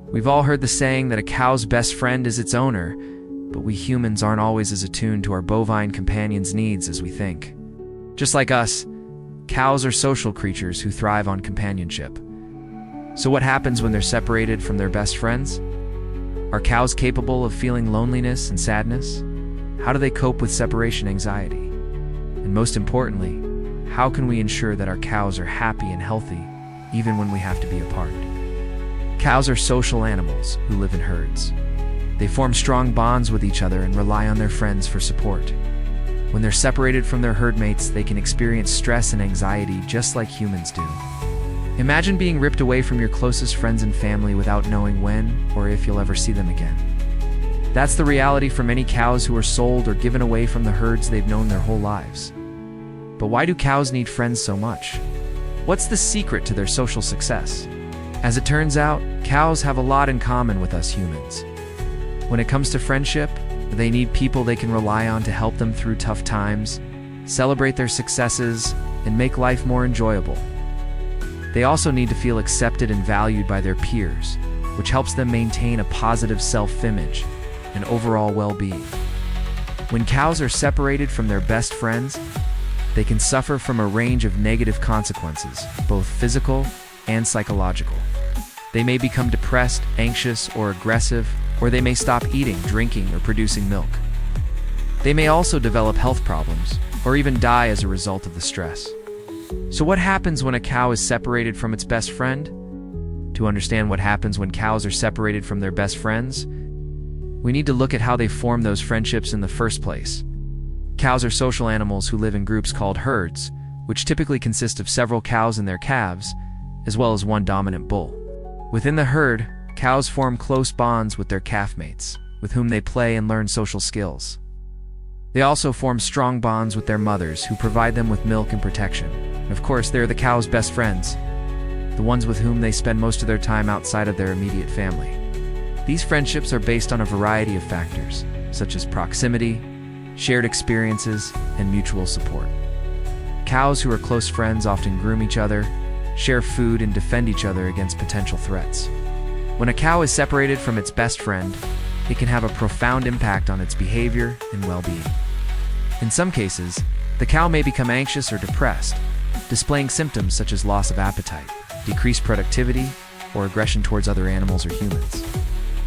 We've all heard the saying that a cow's best friend is its owner, but we humans aren't always as attuned to our bovine companions' needs as we think. Just like us, cows are social creatures who thrive on companionship. So what happens when they're separated from their best friends? Are cows capable of feeling loneliness and sadness? How do they cope with separation anxiety? And most importantly, how can we ensure that our cows are happy and healthy, even when we have to be apart? Cows are social animals who live in herds. They form strong bonds with each other and rely on their friends for support. When they're separated from their herd mates, they can experience stress and anxiety just like humans do. Imagine being ripped away from your closest friends and family without knowing when or if you'll ever see them again. That's the reality for many cows who are sold or given away from the herds they've known their whole lives. But why do cows need friends so much? What's the secret to their social success? As it turns out, cows have a lot in common with us humans. When it comes to friendship, they need people they can rely on to help them through tough times, celebrate their successes, and make life more enjoyable. They also need to feel accepted and valued by their peers, which helps them maintain a positive self-image and overall well-being. When cows are separated from their best friends, they can suffer from a range of negative consequences, both physical and psychological. They may become depressed, anxious, or aggressive, or they may stop eating, drinking, or producing milk. They may also develop health problems, or even die as a result of the stress. So what happens when a cow is separated from its best friend? To understand what happens when cows are separated from their best friends, we need to look at how they form those friendships in the first place. Cows are social animals who live in groups called herds, which typically consist of several cows and their calves, as well as one dominant bull. Within the herd, cows form close bonds with their calf mates, with whom they play and learn social skills. They also form strong bonds with their mothers, who provide them with milk and protection. And of course, they're the cow's best friends, the ones with whom they spend most of their time outside of their immediate family. These friendships are based on a variety of factors, such as proximity, shared experiences, and mutual support. Cows who are close friends often groom each other, share food, and defend each other against potential threats. When a cow is separated from its best friend, it can have a profound impact on its behavior and well-being. In some cases, the cow may become anxious or depressed, displaying symptoms such as loss of appetite, decreased productivity, or aggression towards other animals or humans.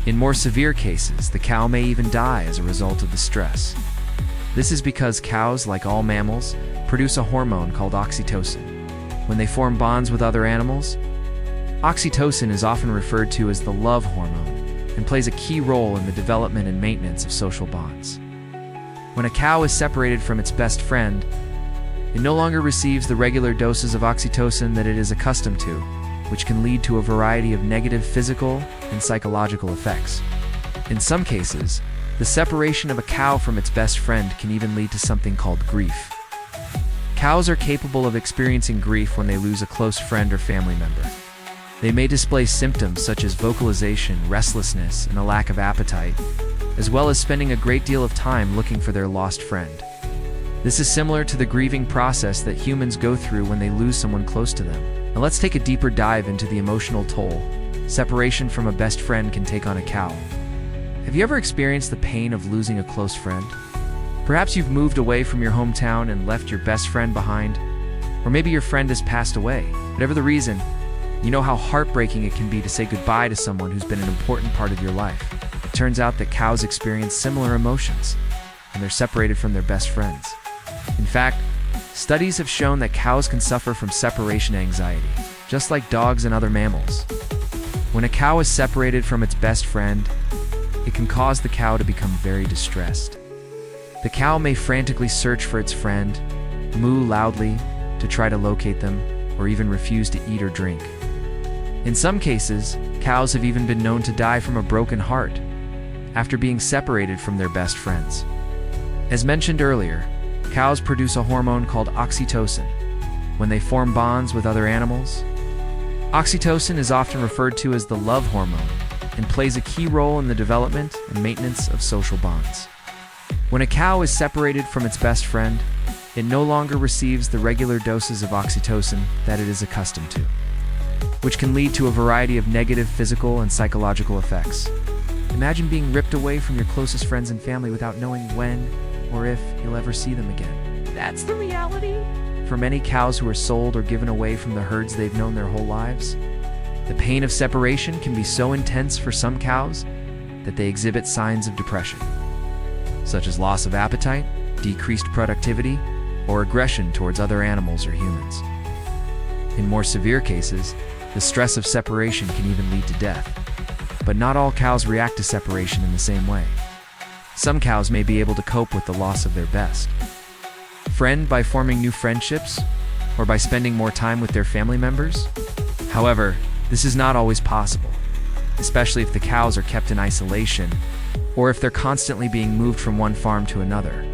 In more severe cases, the cow may even die as a result of the stress. This is because cows, like all mammals, produce a hormone called oxytocin. When they form bonds with other animals, oxytocin is often referred to as the love hormone and plays a key role in the development and maintenance of social bonds. When a cow is separated from its best friend, it no longer receives the regular doses of oxytocin that it is accustomed to, which can lead to a variety of negative physical and psychological effects. In some cases, the separation of a cow from its best friend can even lead to something called grief. Cows are capable of experiencing grief when they lose a close friend or family member. They may display symptoms such as vocalization, restlessness, and a lack of appetite, as well as spending a great deal of time looking for their lost friend. This is similar to the grieving process that humans go through when they lose someone close to them. Now let's take a deeper dive into the emotional toll separation from a best friend can take on a cow. Have you ever experienced the pain of losing a close friend? Perhaps you've moved away from your hometown and left your best friend behind, or maybe your friend has passed away. Whatever the reason, you know how heartbreaking it can be to say goodbye to someone who's been an important part of your life. It turns out that cows experience similar emotions when they're separated from their best friends. In fact, studies have shown that cows can suffer from separation anxiety, just like dogs and other mammals. When a cow is separated from its best friend, it can cause the cow to become very distressed. The cow may frantically search for its friend, moo loudly to try to locate them, or even refuse to eat or drink. In some cases, cows have even been known to die from a broken heart after being separated from their best friends. As mentioned earlier, cows produce a hormone called oxytocin when they form bonds with other animals. Oxytocin is often referred to as the love hormone and plays a key role in the development and maintenance of social bonds. When a cow is separated from its best friend, it no longer receives the regular doses of oxytocin that it is accustomed to. which can lead to a variety of negative physical and psychological effects. Imagine being ripped away from your closest friends and family without knowing when or if you'll ever see them again. That's the reality. For many cows who are sold or given away from the herds they've known their whole lives, the pain of separation can be so intense for some cows that they exhibit signs of depression, such as loss of appetite, decreased productivity, or aggression towards other animals or humans. In more severe cases, the stress of separation can even lead to death. But not all cows react to separation in the same way. Some cows may be able to cope with the loss of their best friend by forming new friendships or by spending more time with their family members. However, this is not always possible, especially if the cows are kept in isolation or if they're constantly being moved from one farm to another.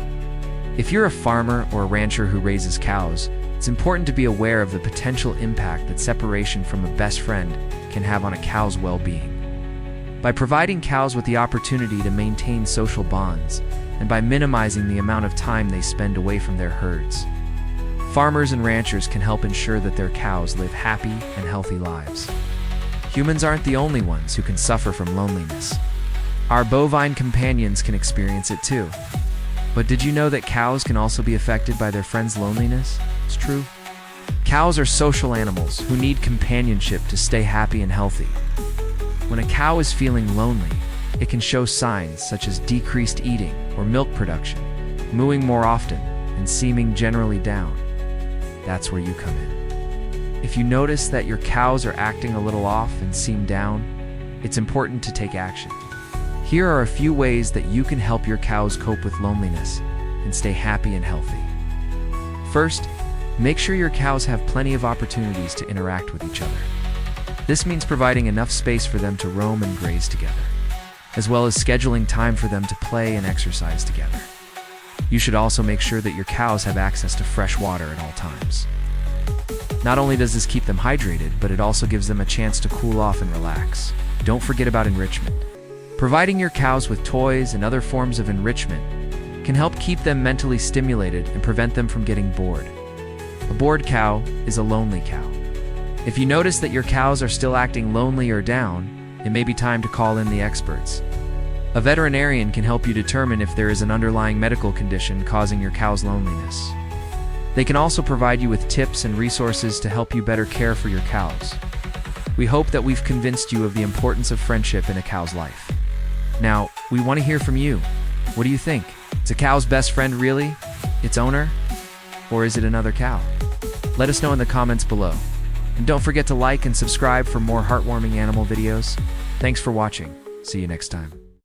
If you're a farmer or a rancher who raises cows, it's important to be aware of the potential impact that separation from a best friend can have on a cow's well-being. By providing cows with the opportunity to maintain social bonds and by minimizing the amount of time they spend away from their herds, farmers and ranchers can help ensure that their cows live happy and healthy lives. Humans aren't the only ones who can suffer from loneliness. Our bovine companions can experience it too. But did you know that cows can also be affected by their friends' loneliness? It's true. Cows are social animals who need companionship to stay happy and healthy. When a cow is feeling lonely, it can show signs such as decreased eating or milk production, mooing more often, and seeming generally down. That's where you come in. If you notice that your cows are acting a little off and seem down, it's important to take action. Here are a few ways that you can help your cows cope with loneliness and stay happy and healthy. First, make sure your cows have plenty of opportunities to interact with each other. This means providing enough space for them to roam and graze together, as well as scheduling time for them to play and exercise together. You should also make sure that your cows have access to fresh water at all times. Not only does this keep them hydrated, but it also gives them a chance to cool off and relax. Don't forget about enrichment. Providing your cows with toys and other forms of enrichment can help keep them mentally stimulated and prevent them from getting bored. A bored cow is a lonely cow. If you notice that your cows are still acting lonely or down, it may be time to call in the experts. A veterinarian can help you determine if there is an underlying medical condition causing your cow's loneliness. They can also provide you with tips and resources to help you better care for your cows. We hope that we've convinced you of the importance of friendship in a cow's life. Now, we want to hear from you. What do you think? Is a cow's best friend really its owner? Or is it another cow? Let us know in the comments below. And don't forget to like and subscribe for more heartwarming animal videos. Thanks for watching. See you next time.